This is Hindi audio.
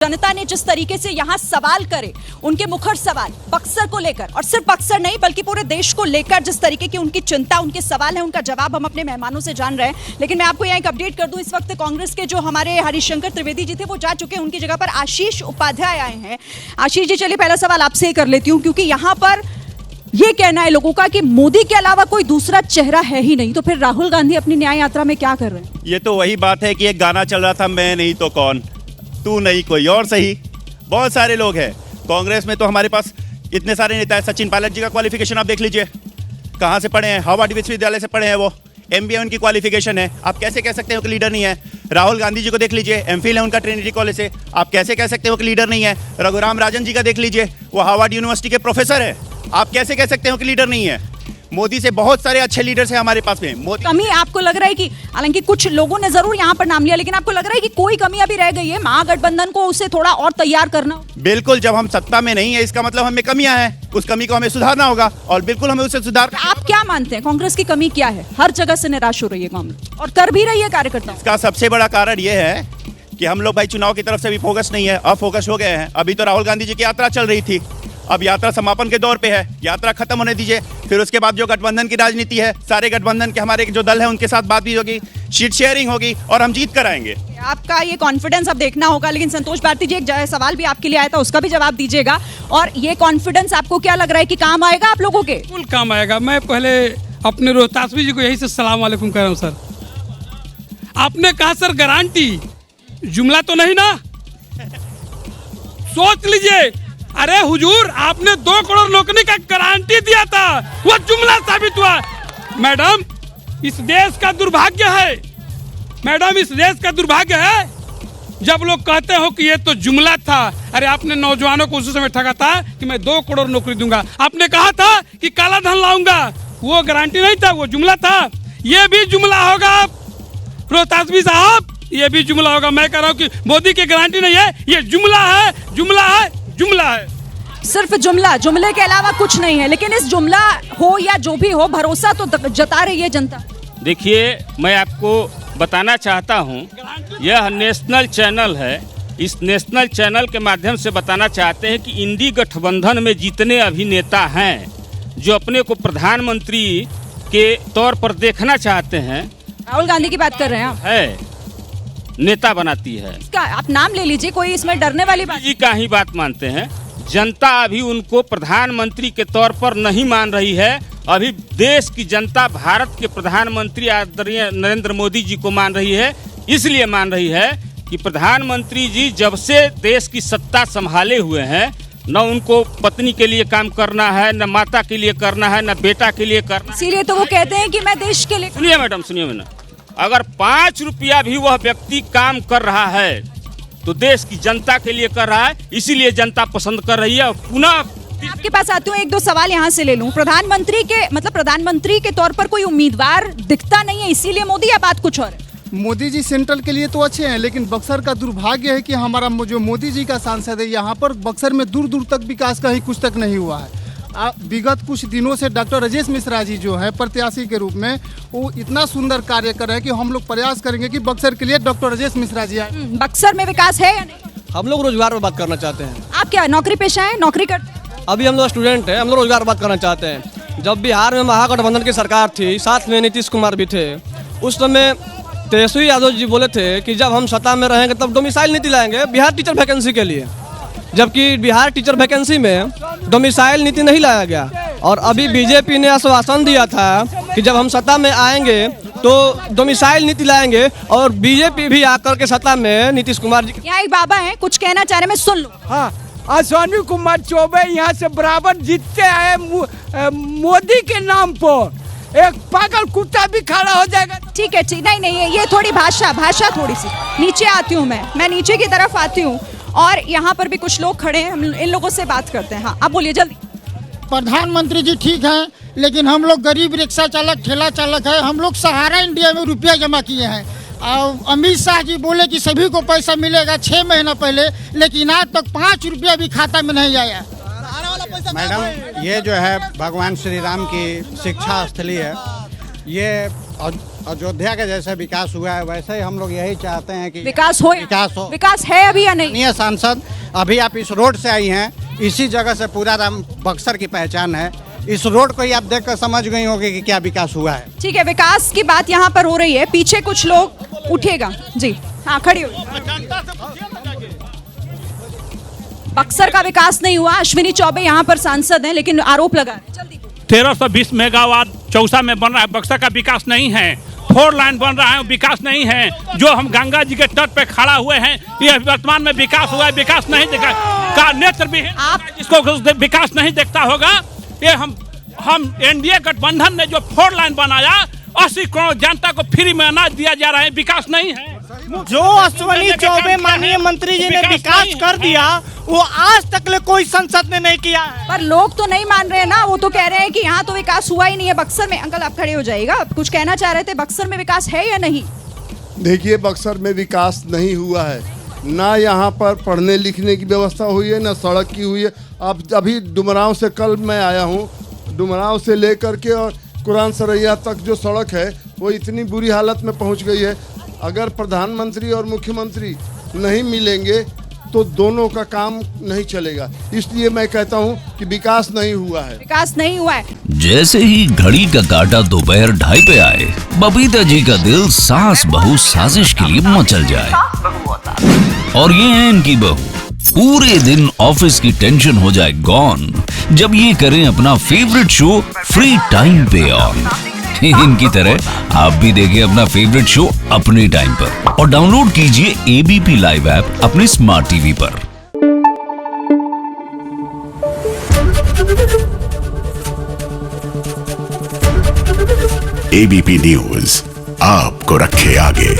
जनता ने जिस तरीके से यहाँ सवाल करे, उनके मुखर सवाल बक्सर को लेकर, और सिर्फ बक्सर नहीं बल्कि पूरे देश को लेकर जिस तरीके की उनकी चिंता, उनके सवाल है, उनका जवाब हम अपने मेहमानों से जान रहे हैं। लेकिन मैं आपको यहाँ एक अपडेट कर दूं, इस वक्त कांग्रेस के जो हमारे हरिशंकर त्रिवेदी जी थे वो जा चुके हैं, उनकी जगह पर आशीष उपाध्याय आए हैं। आशीष जी, चलिए पहला सवाल आपसे ही कर लेती हूँ, क्योंकि यहाँ पर ये कहना है लोगों का कि मोदी के अलावा कोई दूसरा चेहरा है ही नहीं, तो फिर राहुल गांधी अपनी न्याय यात्रा में क्या कर रहे हैं? ये तो वही बात है कि एक गाना चल रहा था, मैं नहीं तो कौन, तू नहीं कोई और सही। बहुत सारे लोग हैं कांग्रेस में, तो हमारे पास इतने सारे नेता हैं। सचिन पायलट जी का क्वालिफिकेशन आप देख लीजिए, कहाँ से पढ़े हैं, हार्वर्ड विश्वविद्यालय से पढ़े हैं, वो MBA उनकी क्वालिफिकेशन है। आप कैसे कह सकते हो कि लीडर नहीं है? राहुल गांधी जी को देख लीजिए, MPhil है उनका ट्रिनिटी कॉलेज से, आप कैसे कह सकते हो कि लीडर नहीं है? रघुराम राजन जी का देख लीजिए, वो हार्वर्ड यूनिवर्सिटी के प्रोफेसर है, आप कैसे कह सकते हो कि लीडर नहीं है? मोदी से बहुत सारे अच्छे लीडर्स हैं हमारे पास में। मोदी कमी आपको लग रहा है कि, हालांकि कुछ लोगों ने जरूर यहाँ पर नाम लिया, लेकिन आपको लग रहा है कि कोई कमी अभी रह गई है, महागठबंधन को उसे थोड़ा और तैयार करना? बिल्कुल, जब हम सत्ता में नहीं है इसका मतलब हमें कमियां हैं, उस कमी को हमें सुधारना होगा और बिल्कुल हमें उसे सुधार। आप क्या मानते हैं कांग्रेस की कमी क्या है? हर जगह से निराश हो रही है कांग्रेस और कर भी रही है कार्यकर्ता। इसका सबसे बड़ा कारण यह है कि हम लोग भाई चुनाव की तरफ से भी फोकस नहीं है, अफोकस हो गए हैं। अभी तो राहुल गांधी जी की यात्रा चल रही थी, अब यात्रा समापन के दौर पे है, यात्रा खत्म होने दीजिए, फिर उसके बाद जो गठबंधन की राजनीति है, सारे गठबंधन के हमारे जो दल है उनके साथ बात भी होगी, सीट शेयरिंग होगी और हम जीत कर आएंगे। आपका ये कॉन्फिडेंस अब देखना होगा। लेकिन संतोष भारती जी, एक सवाल भी आपके लिए आया था, उसका भी जवाब दीजिएगा। और ये कॉन्फिडेंस आपको क्या लग रहा है कि काम आएगा आप लोगों के? बिल्कुल काम आएगा। मैं पहले अपने रोहतासवी जी को यही से सलाम वालेकुम कह रहा हूँ। सर, आपने कहा सर गारंटी, जुमला तो नहीं ना? सोच लीजिए, अरे हुजूर, आपने 2 करोड़ नौकरी का गारंटी दिया था, वो जुमला साबित हुआ। मैडम, इस देश का दुर्भाग्य है, मैडम इस देश का दुर्भाग्य है जब लोग कहते हो कि ये तो जुमला था। अरे आपने नौजवानों को उस समय ठगा था कि मैं 2 करोड़ नौकरी दूंगा, आपने कहा था कि काला धन लाऊंगा, वो गारंटी नहीं था, वो जुमला था। ये भी जुमला होगा रोहतासवी साहब, ये भी जुमला होगा। मैं कह रहा हूँ कि मोदी की गारंटी नहीं है, ये जुमला है, जुमला है, जुमला है। सिर्फ जुमला, जुमले के अलावा कुछ नहीं है। लेकिन इस जुमला हो या जो भी हो, भरोसा तो जता रही है जनता। देखिए, मैं आपको बताना चाहता हूं, यह नेशनल चैनल है, इस नेशनल चैनल के माध्यम से बताना चाहते हैं कि इंडी गठबंधन में जितने अभिनेता हैं जो अपने को प्रधानमंत्री के तौर पर देखना चाहते हैं, राहुल गांधी की बात कर रहे हैं आप? है नेता बनाती है। इसका आप नाम ले लीजिए, कोई इसमें डरने वाली बात जी का ही बात मानते हैं। जनता अभी उनको प्रधानमंत्री के तौर पर नहीं मान रही है। अभी देश की जनता भारत के प्रधानमंत्री आदरणीय नरेंद्र मोदी जी को मान रही है। इसलिए मान रही है कि प्रधानमंत्री जी जब से देश की सत्ता संभाले हुए हैं, न उनको पत्नी के लिए काम करना है, न माता के लिए करना है, न बेटा के लिए करना है। इसीलिए तो वो कहते हैं कि मैं देश के लिए। सुनिए मैडम, सुनिए मैडम, अगर 5 रुपया भी वह व्यक्ति काम कर रहा है तो देश की जनता के लिए कर रहा है, इसीलिए जनता पसंद कर रही है। और पुनः आपके पास आती हूँ, 1-2 सवाल यहाँ से ले लूँ। प्रधानमंत्री के मतलब प्रधानमंत्री के तौर पर कोई उम्मीदवार दिखता नहीं है, इसीलिए मोदी, या बात कुछ और है? मोदी जी सेंट्रल के लिए तो अच्छे हैं, लेकिन बक्सर का दुर्भाग्य है कि हमारा जो मोदी जी का सांसद है, यहाँ पर बक्सर में दूर दूर तक विकास कहीं कुछ तक नहीं हुआ है। विगत कुछ दिनों से डॉक्टर राजेश मिश्रा जी जो है प्रत्याशी के रूप में, वो इतना सुंदर कार्य कर रहे हैं कि हम लोग प्रयास करेंगे कि बक्सर के लिए डॉक्टर राजेश मिश्रा जी आए। बक्सर में विकास है या नहीं? हम लोग रोजगार पर बात करना चाहते हैं। आप क्या नौकरी पेशा है, नौकरी करते हैं? अभी हम लोग स्टूडेंट हैं, हम लोग रोजगार पर बात करना चाहते हैं। जब बिहार में महागठबंधन की सरकार थी, साथ में नीतीश कुमार भी थे, उस समय तेजस्वी यादव जी बोले थे कि जब हम सत्ता में रहेंगे तब डोमिसाइल नीति लाएंगे बिहार टीचर वैकेंसी के लिए, जबकि बिहार टीचर वैकेंसी में डोमिसाइल नीति नहीं लाया गया। और अभी बीजेपी ने आश्वासन दिया था कि जब हम सत्ता में आएंगे तो डोमिसाइल नीति लाएंगे, और बीजेपी भी आकर के सत्ता में नीतीश कुमार जी। यहाँ एक बाबा हैं, कुछ कहना चाह रहे हैं, मैं सुन लूं। हाँ, अश्विनी कुमार चौबे यहाँ से बराबर जीतते आए मोदी के नाम पर। एक पागल कुत्ता भी खड़ा हो जाएगा। ठीक है, ठीक, नहीं, ये थोड़ी भाषा थोड़ी सी नीचे आती हूँ, मैं नीचे की तरफ आती हूँ। और यहाँ पर भी कुछ लोग खड़े हैं, हम इन लोगों से बात करते हैं। हाँ, आप बोलिए जल्दी। प्रधानमंत्री जी ठीक हैं, लेकिन हम लोग गरीब रिक्शा चालक, ठेला चालक है, हम लोग सहारा इंडिया में रुपया जमा किए हैं। और अमित शाह जी बोले कि सभी को पैसा मिलेगा 6 महीना पहले, लेकिन आज तक 5 रुपया भी खाता में नहीं आया। मैडम, ये जो है भगवान श्री राम की शिक्षा स्थली है। ये अयोध्या का जैसे विकास हुआ है वैसे ही हम लोग यही चाहते हैं कि विकास हो विकास है अभी या नहीं? माननीय सांसद, अभी आप इस रोड से आई हैं, इसी जगह से पूरा बक्सर की पहचान है। इस रोड को ही आप देखकर समझ गई होगी कि क्या विकास हुआ है। ठीक है, विकास की बात यहाँ पर हो रही है, पीछे कुछ लोग उठेगा जी। हाँ, खड़ी हो। बक्सर का विकास नहीं हुआ। अश्विनी चौबे यहाँ पर सांसद हैं, लेकिन आरोप लगा रहे हैं। जल्दी 1320 मेगावाट चौसा में बन रहा है, बक्सर का विकास नहीं है। 4 लाइन बन रहा है, विकास नहीं है। जो हम गंगा जी के तट पे खड़ा हुए हैं, ये वर्तमान में विकास हुआ है, विकास नहीं देखा का नेत्र भी है। आप जिसको विकास नहीं देखता होगा, ये हम एनडीए गठबंधन ने जो 4 लाइन बनाया, 80 करोड़ जनता को फ्री में अनाज दिया जा रहा है, विकास नहीं है। जो अश्विनी चौबे माननीय मंत्री जी ने विकास कर दिया, वो आज तक ले कोई संसद ने नहीं किया है। पर लोग तो नहीं मान रहे हैं ना, वो तो कह रहे हैं कि यहाँ तो विकास हुआ ही नहीं है बक्सर में। अंकल आप खड़े हो जाइएगा, आप कुछ कहना चाह रहे थे, बक्सर में विकास है या नहीं? देखिए, बक्सर में विकास नहीं हुआ है, ना यहाँ पर पढ़ने लिखने की व्यवस्था हुई है, ना सड़क की हुई है। अब अभी डुमरांव से कल मैं आया हूँ, डुमरांव से लेकर के और कुरान सरैया तक जो सड़क है वो इतनी बुरी हालत में पहुँच गई है। अगर प्रधानमंत्री और मुख्यमंत्री नहीं मिलेंगे तो दोनों का काम नहीं चलेगा। इसलिए मैं कहता हूं कि विकास नहीं हुआ है। विकास नहीं हुआ है। जैसे ही घड़ी का काटा दोपहर 2:30 पे आए, बबीता जी का दिल सास बहू साजिश के लिए मचल जाए। और ये है इनकी बहू, पूरे दिन ऑफिस की टेंशन हो जाए गॉन जब ये करें अपना फेवरेट शो फ्री टाइम पे ऑन। इनकी तरह आप भी देखिए अपना फेवरेट शो अपने टाइम पर और डाउनलोड कीजिए एबीपी लाइव ऐप अपने स्मार्ट टीवी पर। एबीपी न्यूज आपको रखे आगे।